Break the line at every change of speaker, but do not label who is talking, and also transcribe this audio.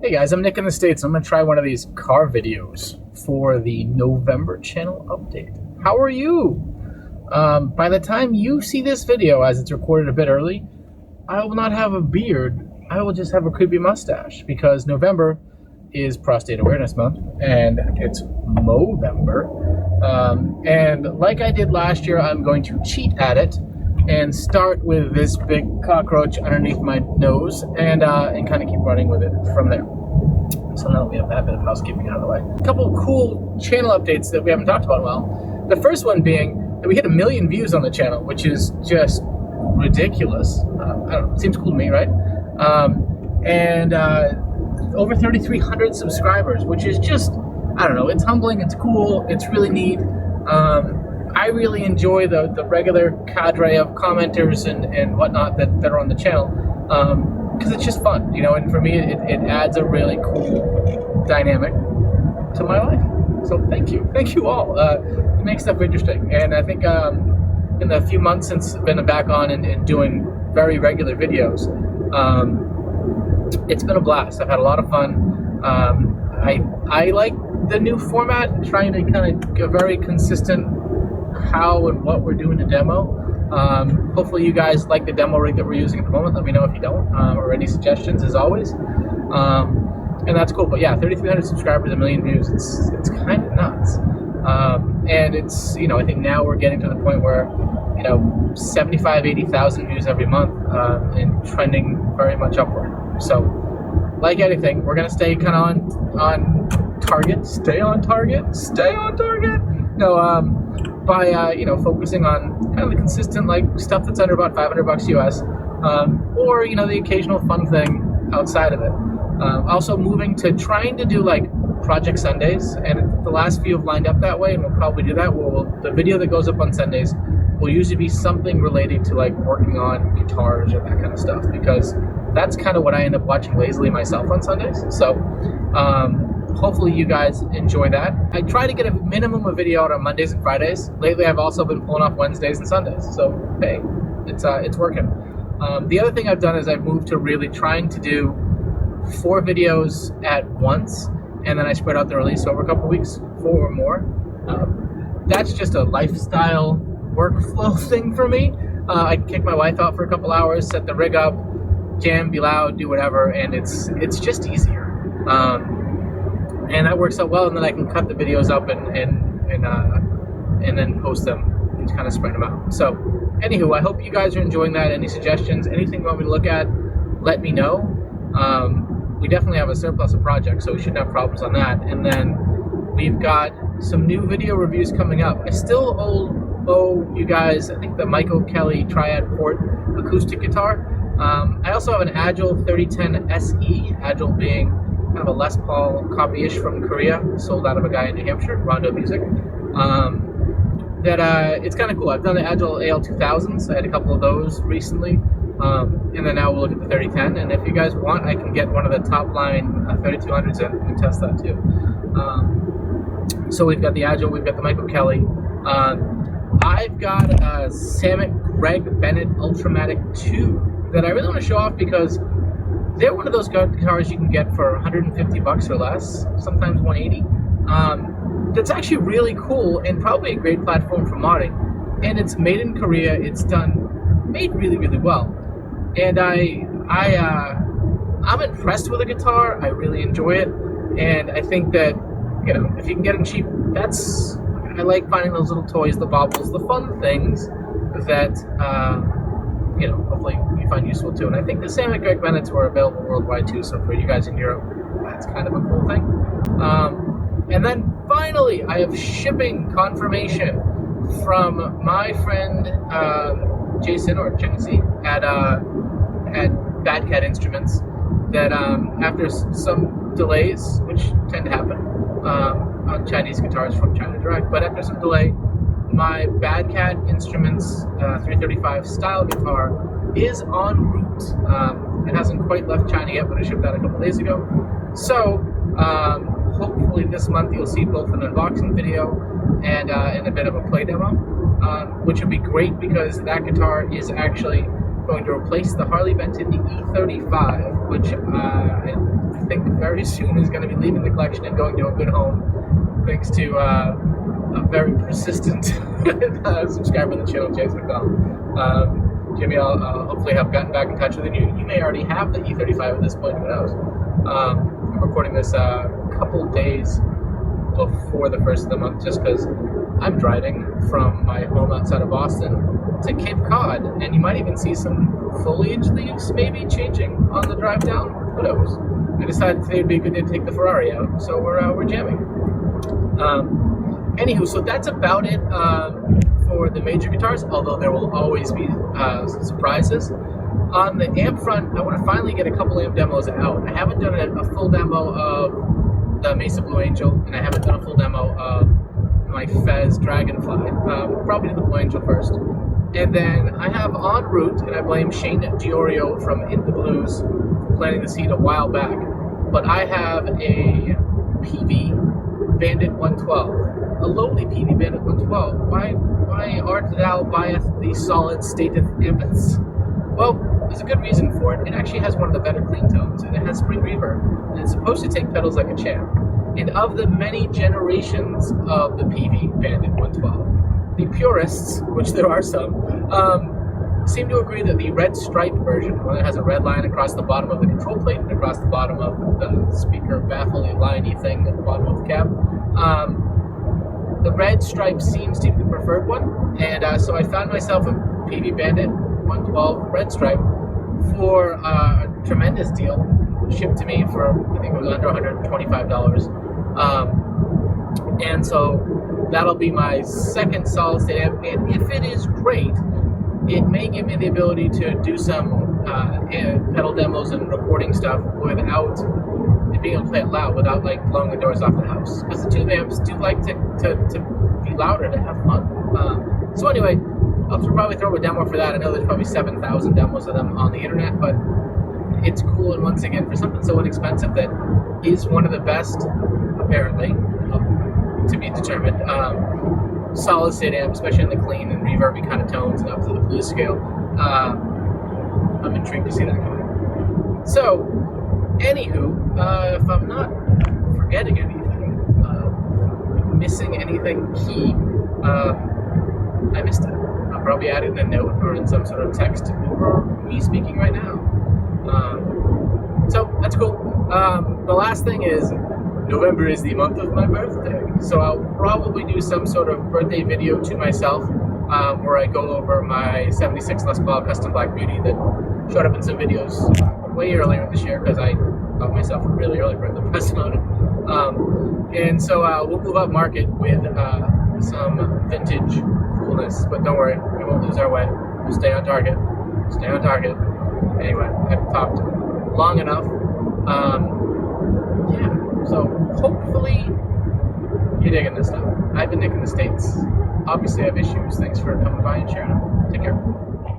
Hey guys, I'm Nick in the States. I'm going to try one of these car videos for the November channel update. How are you? By the time you see this video, as it's recorded a bit early, I will not have a beard. I will just have a creepy mustache because November is Prostate Awareness Month and it's Movember. And like I did last year, I'm going to cheat at it and start with this big cockroach underneath my nose and kind of keep running with it from there. So now that we have that bit of housekeeping out of the way. A couple of cool channel updates that we haven't talked about in a while. The first one being that we hit 1 million views on the channel, which is just ridiculous. I don't know, it seems cool to me, right? And over 3,300 subscribers, which is just, I don't know, it's humbling, it's cool, it's really neat. I really enjoy the regular cadre of commenters and whatnot that are on the channel because it's just fun, you know, and for me it adds a really cool dynamic to my life. So thank you all. It makes stuff interesting, and I think in the few months since I've been back on and doing very regular videos, it's been a blast. I've had a lot of fun. I like the new format, trying to kind of get very consistent how and what we're doing to demo. Hopefully you guys like the demo rig that we're using at the moment. Let me know if you don't, or any suggestions as always. And that's cool. But yeah, 3,300 subscribers, 1 million views. It's kind of nuts. And it's, you know, I think now we're getting to the point where, you know, 75, 80,000 views every month, and trending very much upward. So like anything, we're gonna stay kind of on target. Stay on target. No, by you know, focusing on kind of the consistent like stuff that's under about $500 US, or you know, the occasional fun thing outside of it. Also moving to trying to do like Project Sundays, and the last few have lined up that way, and we'll probably do that. The video that goes up on Sundays will usually be something related to like working on guitars or that kind of stuff, because that's kind of what I end up watching lazily myself on Sundays. So hopefully you guys enjoy that. I try to get a minimum of video out on Mondays and Fridays. Lately I've also been pulling off Wednesdays and Sundays. So hey, it's working. The other thing I've done is I've moved to really trying to do 4 videos at once, and then I spread out the release over a couple of weeks, 4 or more. That's just a lifestyle workflow thing for me. I kick my wife out for a couple hours, set the rig up, jam, be loud, do whatever, and it's just easier. And that works out well, and then I can cut the videos up and then post them and kind of spread them out. So, anywho, I hope you guys are enjoying that. Any suggestions, anything you want me to look at, let me know. We definitely have a surplus of projects, so we shouldn't have problems on that. And then we've got some new video reviews coming up. I still owe you guys, I think, the Michael Kelly Triad Port acoustic guitar. I also have an Agile 3010 SE, Agile being kind of a Les Paul copy-ish from Korea, sold out of a guy in New Hampshire, Rondo Music. It's kind of cool. I've done the Agile AL2000s. I had a couple of those recently. And then now we'll look at the 3010. And if you guys want, I can get one of the top line 3200s in and test that too. So we've got the Agile, we've got the Michael Kelly. I've got a Samick Greg Bennett Ultramatic 2 that I really want to show off because they're one of those guitars you can get for $150 or less, sometimes $180. That's actually really cool and probably a great platform for modding. And it's made in Korea. It's made really, really well. And I'm impressed with the guitar. I really enjoy it, and I think that, you know, if you can get them cheap, I like finding those little toys, the baubles, the fun things that you know, hopefully you find useful too. And I think the Samick Greg Bennett's were available worldwide too, so for you guys in Europe, that's kind of a cool thing. And then finally, I have shipping confirmation from my friend Jason, or Chengzi, at BlkJak Instruments, that after some delays, which tend to happen on Chinese guitars from China Direct, but after some delay, my BlkJak Instruments 335 style guitar is en route. It hasn't quite left China yet, but it shipped out a couple days ago. So hopefully this month you'll see both an unboxing video and a bit of a play demo, which would be great because that guitar is actually going to replace the Harley Benton E35, which I think very soon is going to be leaving the collection and going to a good home, thanks to a very persistent subscriber to the channel, James McDonald. Jimmy, I'll hopefully have gotten back in touch with you. You may already have the E35 at this point, who knows. I'm recording this a couple days before the first of the month, just because I'm driving from my home outside of Boston to Cape Cod, and you might even see some foliage leaves maybe changing on the drive down. Who knows? I decided today would be a good day to take the Ferrari out, so we're jamming. Anywho, so that's about it for the major guitars, although there will always be surprises. On the amp front, I want to finally get a couple amp demos out. I haven't done a full demo of the Mesa Blue Angel, and I haven't done a full demo of my Fez Dragonfly. Probably do the Blue Angel first. And then I have en route, and I blame Shane Giorio from In the Blues for planting the seed a while back, but I have a Peavey Bandit 112. A lowly Peavey Bandit 112. Why art thou buyeth the solid stateth ambits? Well, there's a good reason for it. It actually has one of the better clean tones, and it has spring reverb, and it's supposed to take pedals like a champ. And of the many generations of the Peavey Bandit 112, the purists, which there are some, seem to agree that the red stripe version, one that has a red line across the bottom of the control plate and across the bottom of the speaker baffle liney thing at the bottom of the cab, the red stripe seems to be the preferred one, and so I found myself a Peavey Bandit 112 red stripe for a tremendous deal, shipped to me for, I think it was under $125. And so that'll be my second solid state amp, and if it is great, it may give me the ability to do some pedal demos and recording stuff without being able to play it loud, without like blowing the doors off the house, because the tube amps do like to be louder to have fun. So anyway, I'll probably throw a demo for that. I know there's probably 7,000 demos of them on the internet, but it's cool, and once again, for something so inexpensive that is one of the best, apparently, to be determined, solid state amp, especially in the clean and reverby kind of tones and up to the blues scale. I'm intrigued to see that coming. So, anywho, if I'm not forgetting anything, missing anything key, I missed it. I'll probably add it in a note or in some sort of text over me speaking right now. So that's cool. The last thing is, November is the month of my birthday, so I'll probably do some sort of birthday video to myself, where I go over my 76 Les Paul Custom Black Beauty that showed up in some videos way earlier this year, because I got myself a really early birthday present on it. And so we'll move up market with some vintage coolness, but don't worry, we won't lose our way. We'll stay on target. Stay on target. Anyway, I've talked long enough. Yeah, so hopefully you're digging this stuff. I've been digging the States. Obviously I have issues. Thanks for coming by and sharing them. Take care.